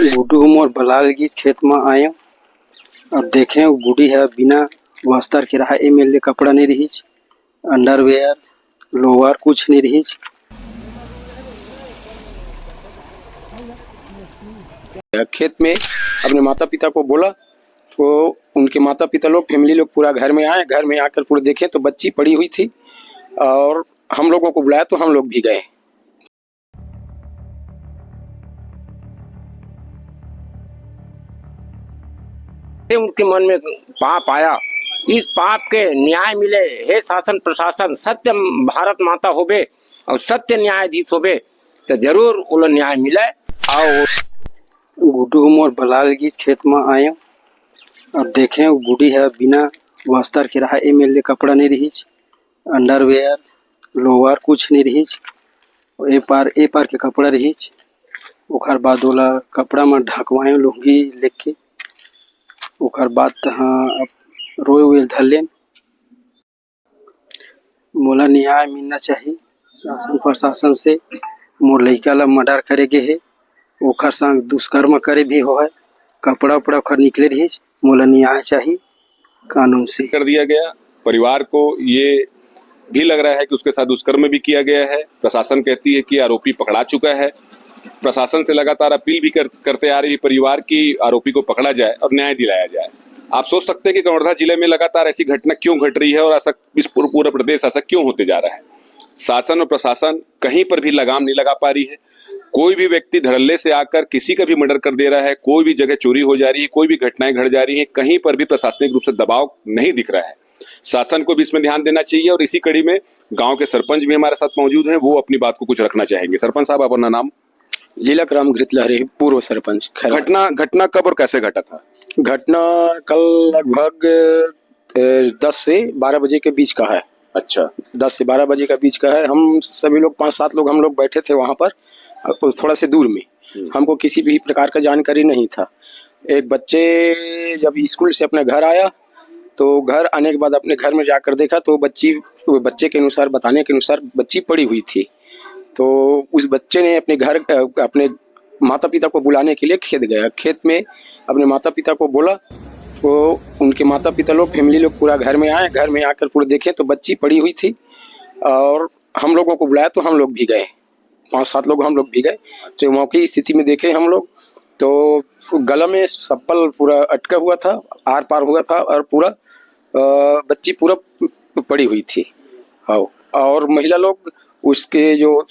गुड्डू मोर बलालगीज खेत में आयो अब देखे गुडी है बिना वस्त्र के रहा एमएलए कपड़ा नहीं रही अंडरवेयर लोअर कुछ नहीं रही। खेत में अपने माता पिता को बोला तो उनके माता पिता लोग फैमिली लोग पूरा घर में आए। घर में आकर पूरे देखे तो बच्ची पड़ी हुई थी और हम लोगों को बुलाया तो हम लोग भी गए। उनके मन में पाप आया, इस पाप के न्याय मिले। हे शासन प्रशासन, सत्य भारत माता होबे और सत्य न्यायाधीश होबे तो जरूर उन्हें न्याय मिले। और गुड्डू मोर बलालगीज खेत में आयो अब देखे गुडी है बिना वस्त्र के रहा एमएलए कपड़ा नहीं रही अंडरवेयर लोअर कुछ नहीं रही ए पार के कपड़ा रही। ओकर बाद ओला कपड़ा में ढकवाए लुंगी लेके ओकर बाद तहाँ अब रोए हुए धलेन। मोला न्याय मिलना चाहिए शासन प्रशासन से। मोर लड़का ला मर्डर करे गे है, ओकर संग दुष्कर्म करे भी हो है, कपड़ा उपड़ा ओकर निकले रही। मोला न्याय चाहिए कानून से। कर दिया गया। परिवार को ये भी लग रहा है कि उसके साथ दुष्कर्म भी किया गया है। प्रशासन कहती है कि आरोपी पकड़ा चुका है। प्रशासन से लगातार अपील भी करते आ रही है परिवार की आरोपी को पकड़ा जाए और न्याय दिलाया जाए। आप सोच सकते हैं कि कवर्धा जिले में लगातार ऐसी घटना क्यों घट रही है और ऐसा इस पूरा प्रदेश ऐसा क्यों होते जा रहा है। शासन और प्रशासन कहीं पर भी लगाम नहीं लगा पा रही है। कोई भी व्यक्ति धड़ल्ले से आकर किसी का भी मर्डर कर दे रहा है, कोई भी जगह चोरी हो जा रही है, कोई भी घटनाएं घट जा रही है, कहीं पर भी प्रशासनिक रूप से दबाव नहीं दिख रहा है। शासन को भी इसमें ध्यान देना चाहिए और इसी कड़ी में गांव के सरपंच भी हमारे साथ मौजूद हैं, वो अपनी बात को कुछ रखना चाहेंगे। सरपंच साहब, अपना नाम? लीलक राम घृतलहरी, पूर्व सरपंच। घटना कब और कैसे घटा था? घटना कल लगभग 10 से 12 बजे के बीच का है। अच्छा, 10 से 12 बजे का बीच का है। हम सभी लोग 5-7 लोग हम लोग बैठे थे वहाँ पर थोड़ा से दूर में। हमको किसी भी प्रकार का जानकारी नहीं था। एक बच्चे जब स्कूल से अपने घर आया तो घर आने के बाद अपने घर में जाकर देखा तो बच्चे के अनुसार, बताने के अनुसार बच्ची पड़ी हुई थी। तो उस बच्चे ने अपने माता पिता को बुलाने के लिए खेत गया। खेत में अपने माता पिता को बोला तो उनके माता पिता लोग फैमिली लोग पूरा घर में आए। घर में आकर पूरे देखे तो बच्ची पड़ी हुई थी और हम लोगों को बुलाया तो हम लोग भी गए। 5-7 लोग हम लोग भी गए। तो मौके की स्थिति में देखे हम लोग तो गला में सप्पल पूरा अटका हुआ था, आर पार हुआ था और पूरा बच्ची पूरा पड़ी हुई थी। और महिला लोग उसके जो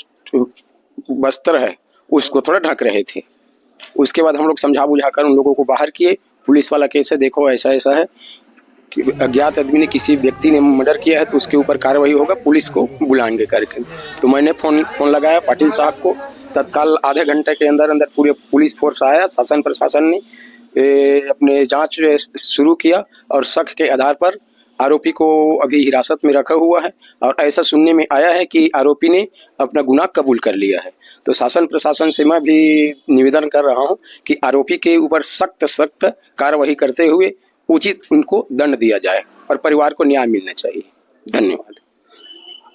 वस्त्र है उसको थोड़ा ढक रहे थे। उसके बाद हम लोग समझा बुझाकर उन लोगों को बाहर किए। पुलिस वाला कैसे देखो ऐसा ऐसा है कि अज्ञात आदमी ने, किसी व्यक्ति ने मर्डर किया है तो उसके ऊपर कार्रवाई होगा, पुलिस को बुलाएंगे करके। तो मैंने फोन लगाया पाटिल साहब को। तत्काल आधे घंटे के अंदर अंदर पूरे पुलिस फोर्स आया। शासन प्रशासन ने अपने जांच शुरू किया और शक के आधार पर आरोपी को अभी हिरासत में रखा हुआ है और ऐसा सुनने में आया है कि आरोपी ने अपना गुनाह कबूल कर लिया है। तो शासन प्रशासन से मैं भी निवेदन कर रहा हूं कि आरोपी के ऊपर सख्त कार्रवाई करते हुए उचित उनको दंड दिया जाए और परिवार को न्याय मिलना चाहिए। धन्यवाद।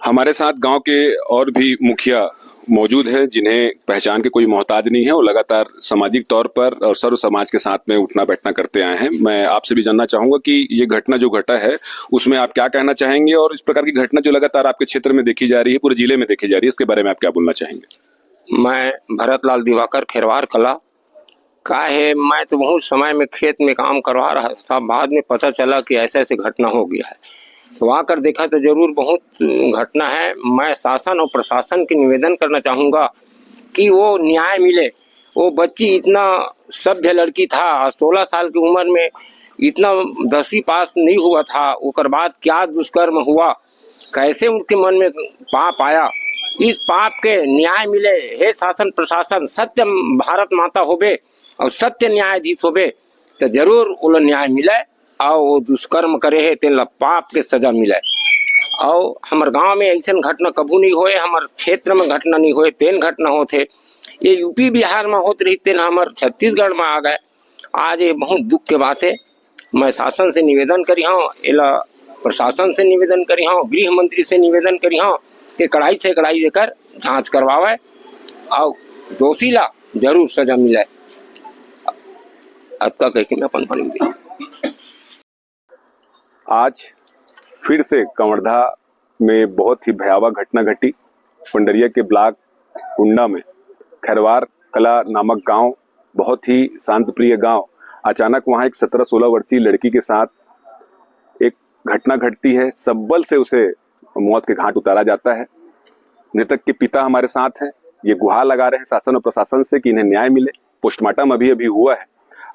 हमारे साथ गांव के और भी मुखिया मौजूद है जिन्हें पहचान के कोई मोहताज नहीं है और लगातार सामाजिक तौर पर और सर्व समाज के साथ में उठना बैठना करते आए हैं। मैं आपसे भी जानना चाहूंगा कि ये घटना जो घटा है उसमें आप क्या कहना चाहेंगे और इस प्रकार की घटना जो लगातार आपके क्षेत्र में देखी जा रही है, पूरे जिले में देखी जा रही है, इसके बारे में आप क्या बोलना चाहेंगे? मैं भरतलाल दिवाकर, खेरवार कला का है। मैं तो बहुत समय में खेत में काम करवा रहा था। बाद में पता चला कि ऐसे ऐसे घटना हो गया है तो आकर देखा तो जरूर बहुत घटना है। मैं शासन और प्रशासन की निवेदन करना चाहूँगा कि वो न्याय मिले। वो बच्ची इतना सभ्य लड़की था, 16 साल की उम्र में, इतना 10वीं पास नहीं हुआ था। उसके बाद क्या दुष्कर्म हुआ, कैसे उनके मन में पाप आया, इस पाप के न्याय मिले। हे शासन प्रशासन, सत्य भारत माता होबे और सत्य न्यायाधीश होबे तो जरूर उन्हें न्याय मिले और वो दुष्कर्म करे है तेन पाप के सजा मिले। और हमारे गांव में ऐसा घटना कभी नहीं होए, हमारे क्षेत्र में घटना नहीं होए, तेन घटना होते। ये यूपी बिहार में होते रही, तेन हमारे छत्तीसगढ़ में आ गए। आज ये बहुत दुख के बात है। मैं शासन से निवेदन करी हूँ, एला प्रशासन से निवेदन करी हूँ, गृह मंत्री से निवेदन करी हूँ कि कड़ाई से कड़ाई देकर जांच करवावे और दोषी ला जरूर सजा मिले। आपका कह के मैं अपन बनेंगे। आज फिर से कवर्धा में बहुत ही भयावह घटना घटी। पंडरिया के ब्लॉक कुंडा में खैरवार कला नामक गांव, बहुत ही शांत प्रिय गांव, अचानक वहां एक 17-16 वर्षीय लड़की के साथ एक घटना घटती है। सब्बल से उसे मौत के घाट उतारा जाता है। मृतक के पिता हमारे साथ हैं। ये गुहार लगा रहे हैं शासन और प्रशासन से कि इन्हें न्याय मिले। पोस्टमार्टम अभी हुआ है।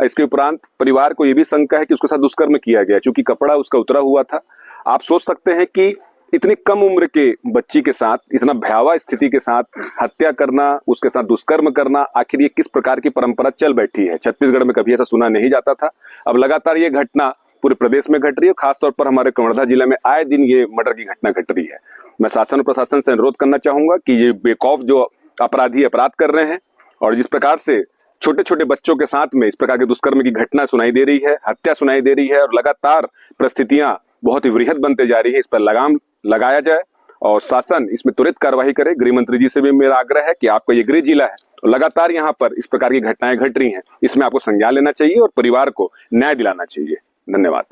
इसके उपरांत परिवार को यह भी शंका है कि उसके साथ दुष्कर्म किया गया, क्योंकि कपड़ा उसका उतरा हुआ था। आप सोच सकते हैं कि इतनी कम उम्र के बच्ची के साथ इतना भयावह स्थिति के साथ हत्या करना, उसके साथ दुष्कर्म करना, आखिर ये किस प्रकार की परंपरा चल बैठी है। छत्तीसगढ़ में कभी ऐसा सुना नहीं जाता था। अब लगातार ये घटना पूरे प्रदेश में घट रही है। खासतौर पर हमारे कवर्धा जिले में आए दिन ये मर्डर की घटना घट रही है। मैं शासन और प्रशासन से अनुरोध करना चाहूंगा कि ये बेखौफ जो अपराधी अपराध कर रहे हैं और जिस प्रकार से छोटे छोटे बच्चों के साथ में इस प्रकार के दुष्कर्म की घटना सुनाई दे रही है, हत्या सुनाई दे रही है और लगातार परिस्थितियां बहुत ही वृहद बनते जा रही है, इस पर लगाम लगाया जाए और शासन इसमें त्वरित कार्रवाई करे। गृह मंत्री जी से भी मेरा आग्रह है कि आपका ये गृह जिला है और लगातार यहाँ पर इस प्रकार की घटनाएं घट रही हैं, इसमें आपको संज्ञान लेना चाहिए और परिवार को न्याय दिलाना चाहिए। धन्यवाद।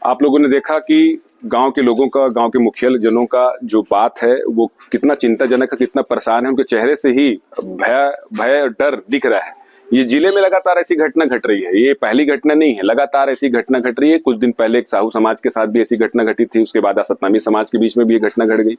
आप लोगों ने देखा कि गांव के लोगों का, गांव के मुखिया जनों का जो बात है वो कितना चिंताजनक है, कितना परेशान है। उनके चेहरे से ही भय डर दिख रहा है। ये जिले में लगातार ऐसी घटना घट रही है। ये पहली घटना नहीं है, लगातार ऐसी घटना घट रही है। कुछ दिन पहले एक साहू समाज के साथ भी ऐसी घटना घटी थी। उसके बाद सतनामी समाज के बीच में भी ये घटना घट गई।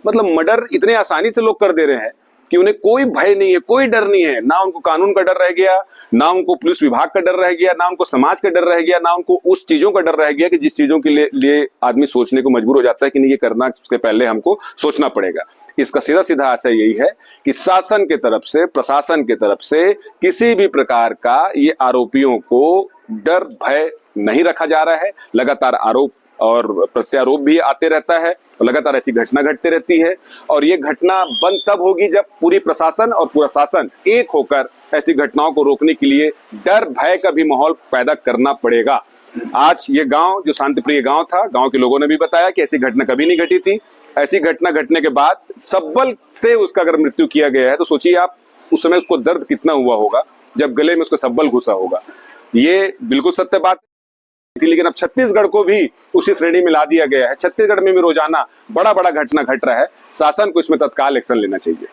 मतलब मर्डर इतने आसानी से लोग कर दे रहे हैं कि उन्हें कोई भय नहीं है, कोई डर नहीं है। ना उनको कानून का डर रह गया, ना उनको पुलिस विभाग का डर रह गया, ना उनको समाज का डर रह गया, ना उनको उस चीजों का डर रह गया कि जिस चीजों के लिए आदमी सोचने को मजबूर हो जाता है कि नहीं ये करना उसके पहले हमको सोचना पड़ेगा। इसका सीधा सीधा आशय यही है कि शासन के तरफ से, प्रशासन के तरफ से किसी भी प्रकार का ये आरोपियों को डर भय नहीं रखा जा रहा है। लगातार आरोप और प्रत्यारोप भी आते रहता है और लगातार ऐसी घटना घटती रहती है और ये घटना बंद तब होगी जब पूरी प्रशासन और पूरा शासन एक होकर ऐसी घटनाओं को रोकने के लिए डर भय का भी माहौल पैदा करना पड़ेगा। आज ये गांव जो शांतिप्रिय गांव था, गांव के लोगों ने भी बताया कि ऐसी घटना कभी नहीं घटी थी। ऐसी घटना घटने के बाद सब्बल से उसका अगर मृत्यु किया गया है तो सोचिए आप उस समय उसको दर्द कितना हुआ होगा जब गले में उसको सब्बल घुसा होगा। ये बिल्कुल सत्य बात थी, लेकिन अब छत्तीसगढ़ को भी उसी श्रेणी में ला दिया गया है। छत्तीसगढ़ में भी रोजाना बड़ा बड़ा घटना घट रहा है। शासन को इसमें तत्काल एक्शन लेना चाहिए।